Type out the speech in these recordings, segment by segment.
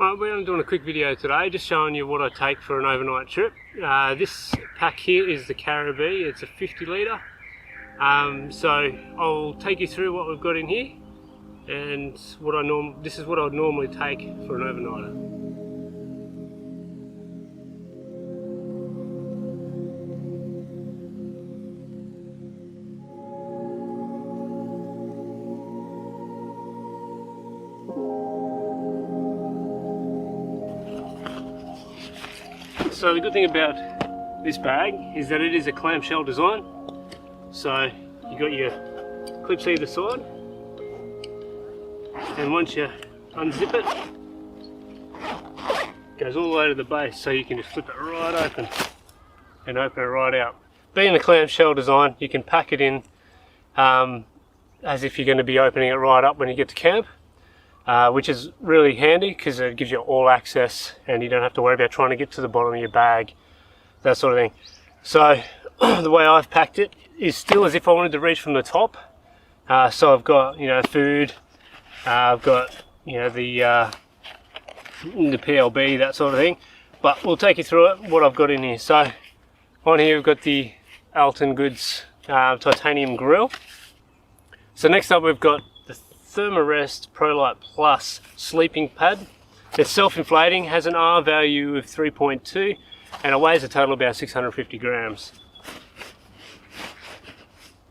Alright, we're doing a quick video today, just showing you what I take for an overnight trip. This pack here is the Caribee. It's a 50 litre. So I'll take you through what we've got in here, and this is what I'd normally take for an overnighter. So the good thing about this bag is that it is a clamshell design. So you got your clips either side, and once you unzip it, it goes all the way to the base, so you can just flip it right open and open it right out. Being a clamshell design, you can pack it in as if you're going to be opening it right up when you get to camp. Which is really handy because it gives you all access and you don't have to worry about trying to get to the bottom of your bag, that sort of thing. So the way I've packed it is still as if I wanted to reach from the top. So I've got, food, I've got, the PLB, that sort of thing. But we'll take you through it, what I've got in here. So on here we've got the Alton Goods titanium grill. So next up we've got the Thermarest ProLite Plus sleeping pad. It's self-inflating, has an R value of 3.2 and it weighs a total of about 650 grams.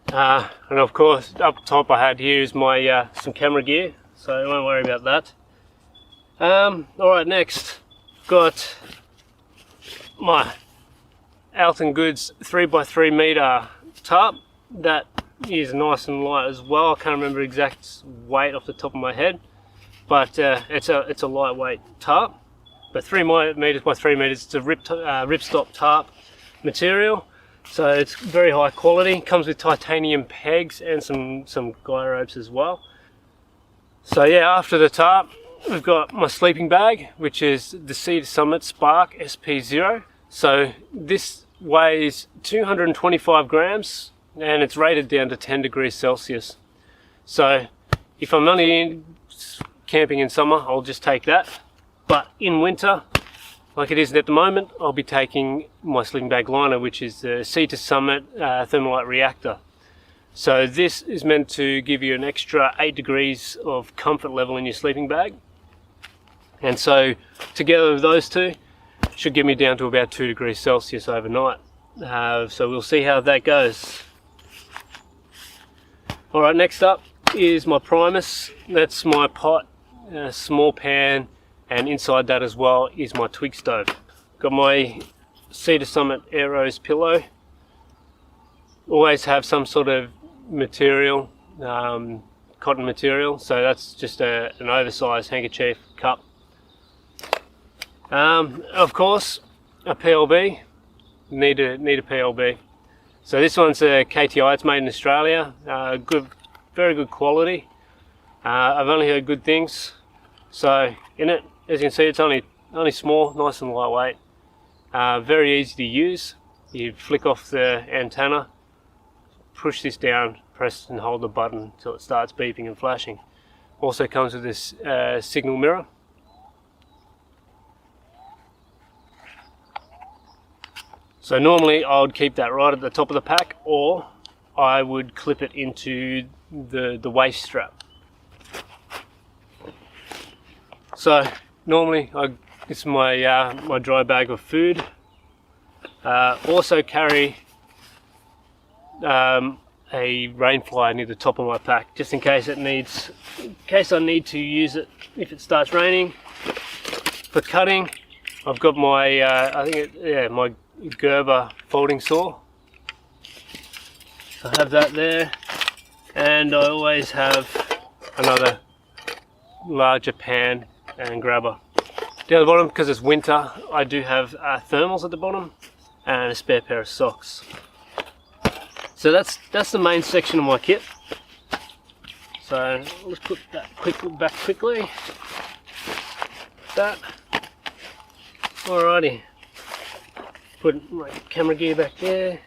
And of course up top I had here is my some camera gear, so I won't worry about that. Alright, next got my Alton Goods 3x3 meter tarp. That is nice and light as well. I can't remember exact weight off the top of my head, but it's a lightweight tarp. But 3 meters by 3 meters. It's a ripstop tarp material, so it's very high quality. Comes with titanium pegs and some guy ropes as well. So yeah, after the tarp, we've got my sleeping bag, which is the Sea to Summit Spark SP0. So this weighs 225 grams. And it's rated down to 10 degrees Celsius. So if I'm only camping in summer, I'll just take that. But in winter, like it is at the moment, I'll be taking my sleeping bag liner, which is the Sea to Summit Thermalite Reactor. So this is meant to give you an extra 8 degrees of comfort level in your sleeping bag. And so together with those two, should get me down to about 2 degrees Celsius overnight. So we'll see how that goes. Alright, next up is my Primus. That's my pot, small pan, and inside that as well is my twig stove. Got my Sea to Summit Aeros pillow. Always have some sort of material, cotton material, so that's just an oversized handkerchief cup. Of course, a PLB. Need a PLB. So this one's a KTI, it's made in Australia, very good quality. I've only heard good things. So in it, as you can see, it's only small, nice and lightweight. Very easy to use. You flick off the antenna, push this down, press and hold the button until it starts beeping and flashing. Also comes with this signal mirror. So normally I would keep that right at the top of the pack, or I would clip it into the waist strap. So normally this is my my dry bag of food. Also carry a rainfly near the top of my pack, just in case I need to use it if it starts raining. For cutting, I've got my my Gerber folding saw. I have that there, and I always have another larger pan and grabber. Down the bottom, because it's winter, I do have thermals at the bottom and a spare pair of socks. So that's the main section of my kit. So let's put that back quickly. That. Alrighty. Put my camera gear back there.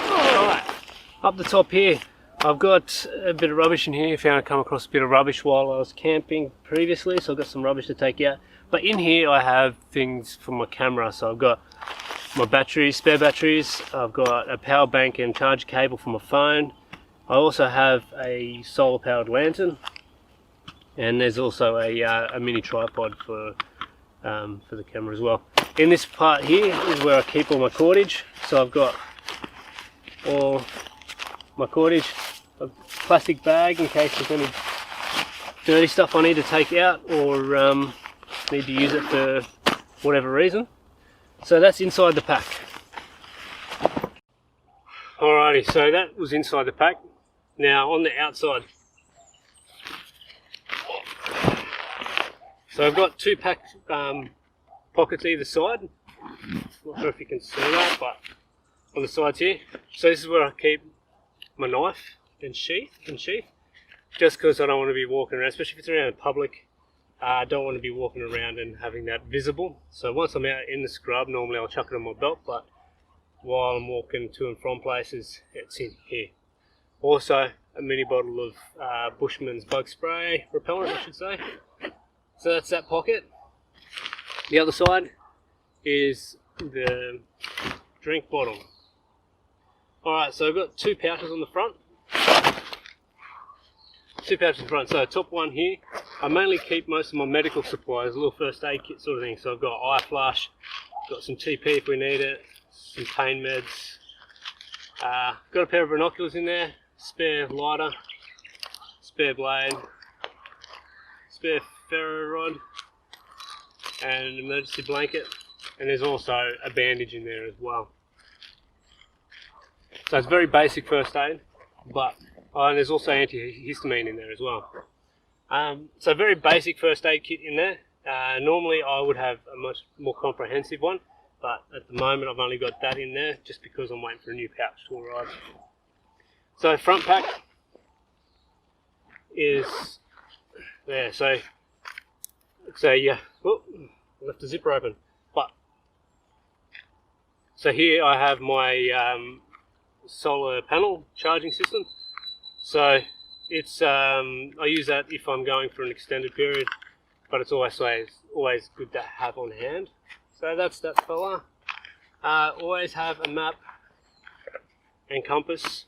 Alright, up the top here I've got a bit of rubbish in here. I come across a bit of rubbish while I was camping previously, so I've got some rubbish to take out. But in here I have things for my camera. So I've got my batteries, spare batteries. I've got a power bank and charger cable for my phone. I also have a solar powered lantern, and there's also a mini tripod for the camera as well. In this part here is where I keep all my cordage. So I've got all my cordage, a plastic bag in case there's any dirty stuff I need to take out or need to use it for whatever reason. So that's inside the pack. Alrighty, so that was inside the pack. Now on the outside, so I've got two pack pockets either side. Not sure if you can see that, but on the sides here. So this is where I keep my knife and sheath, just because I don't want to be walking around, especially if it's around in public. I don't want to be walking around and having that visible. So once I'm out in the scrub, normally I'll chuck it on my belt, but while I'm walking to and from places, it's in here. Also, a mini bottle of Bushman's bug spray repellent, I should say. So that's that pocket. The other side is the drink bottle. Alright, so I've got two pouches on the front. Two pouches in front. So top one here, I mainly keep most of my medical supplies, a little first aid kit sort of thing. So I've got eye flush, got some TP if we need it, some pain meds. Got a pair of binoculars in there, spare lighter, spare blade, spare ferro rod, and an emergency blanket. And there's also a bandage in there as well. So it's very basic first aid, but and there's also antihistamine in there as well. So very basic first aid kit in there. Normally I would have a much more comprehensive one, but at the moment I've only got that in there just because I'm waiting for a new pouch to arrive. So front pack is there. So yeah, oh, I left the zipper open. But so here I have my solar panel charging system. So it's I use that if I'm going for an extended period, but it's always good to have on hand. So that's that fella. Always have a map and compass.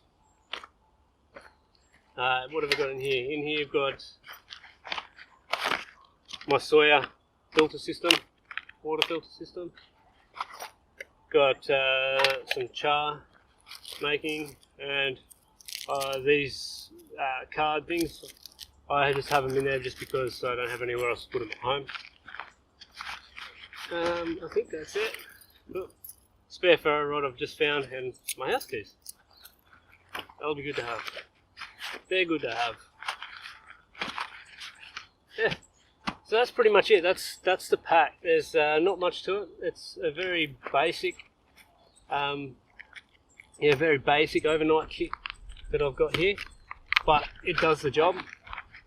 What have I got in here? In here I've got my Sawyer filter system, water filter system. Got some char making, and these card things, I just have them in there just because I don't have anywhere else to put them at home. I think that's it. Look, spare ferro rod I've just found, and my house keys. That'll be good to have. They're good to have. Yeah. So that's pretty much it. That's the pack. There's not much to it. It's a very basic, very basic overnight kit that I've got here, but it does the job,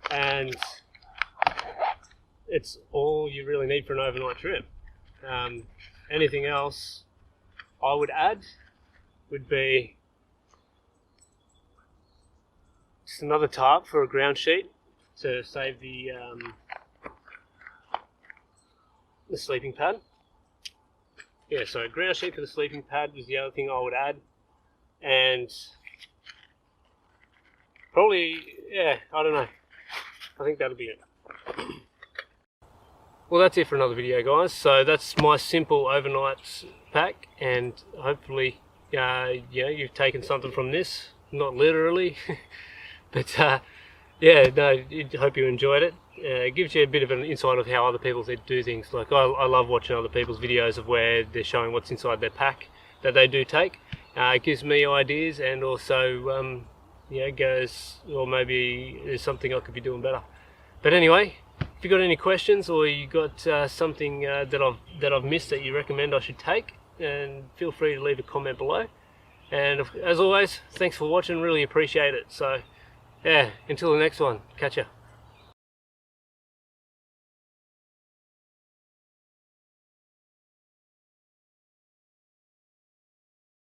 and it's all you really need for an overnight trip. Anything else I would add would be just another tarp for a ground sheet to save the sleeping pad. Yeah, so a ground sheet for the sleeping pad was the other thing I would add, and probably, yeah, I don't know, I think that'll be it. Well, that's it for another video, guys. So that's my simple overnight pack, and hopefully you've taken something from this, not literally but yeah, no, I hope you enjoyed it. It gives you a bit of an insight of how other people do things. Like I love watching other people's videos of where they're showing what's inside their pack that they do take. It gives me ideas, and also goes, or maybe there's something I could be doing better. But anyway, if you got any questions, or you got something that I've missed that you recommend I should take, and feel free to leave a comment below. And as always, thanks for watching, really appreciate it. So yeah, until the next one, catch ya.